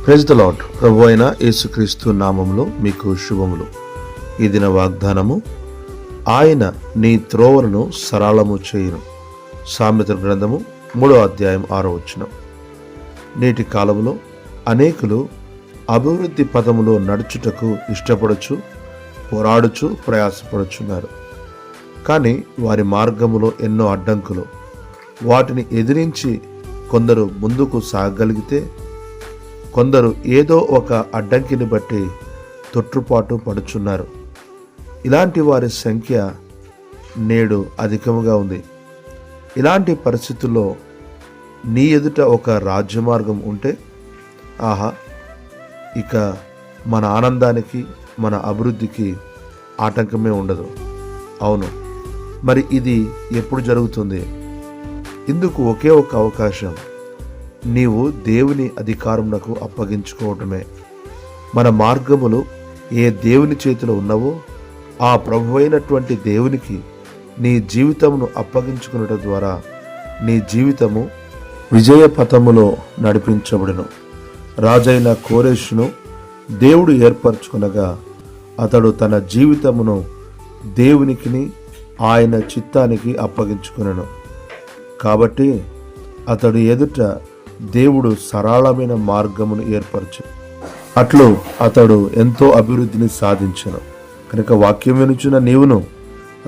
Praise the lord. ప్రభు అయిన యేసుక్రీస్తు నామములో మీకు శుభములు. ఈ దిన వాగ్దానము, ఆయన నీ త్రోవలను సరళము చేయును. సామెతల గ్రంథము 3వ అధ్యాయం 6వ వచనం. నేటి కాలములో అనేకులు అభివృద్ధి పదములో నడుచుటకు ఇష్టపడచ్చు, పోరాడుచు ప్రయాసపడుచున్నారు. కానీ వారి మార్గములో ఎన్నో అడ్డంకులు. వాటిని ఎదిరించి కొందరు ముందుకు సాగగలిగితే, కొందరు ఏదో ఒక అడ్డంకిని బట్టి తొట్టుపాటు పడుచున్నారు. ఇలాంటి వారి సంఖ్య నేడు అధికముగా ఉంది. ఇలాంటి పరిస్థితుల్లో నీ ఎదుట ఒక రాజ్యమార్గం ఉంటే, ఆహా, ఇక మన ఆనందానికి, మన అభివృద్ధికి ఆటంకమే ఉండదు. అవును, మరి ఇది ఎప్పుడు జరుగుతుంది? ఇందుకు ఒకే ఒక అవకాశం, నీవు దేవుని అధికారమునకు అప్పగించుకోవటమే. మన మార్గములు ఏ దేవుని చేతిలో ఉన్నవో ఆ ప్రభువైనటువంటి దేవునికి నీ జీవితమును అప్పగించుకునడం ద్వారా నీ జీవితము విజయ పథములో నడిపించబడును. రాజైన కోరెషును దేవుడు ఏర్పరచుకునగా అతడు తన జీవితమును దేవునికి, ఆయన చిత్తానికి అప్పగించుకునను. కాబట్టి అతడు ఎదుట దేవుడు సరళమైన మార్గమును ఏర్పరచు. అట్లు అతడు ఎంతో అభివృద్ధిని సాధించను. కనుక వాక్యం వినుచున్న నీవును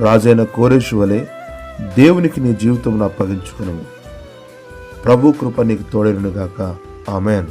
రాజైన కోరెషు వలె దేవునికి నీ జీవితమును అప్పగించుకును. ప్రభు కృప నీకు తోడేనుగాక. ఆమెన్.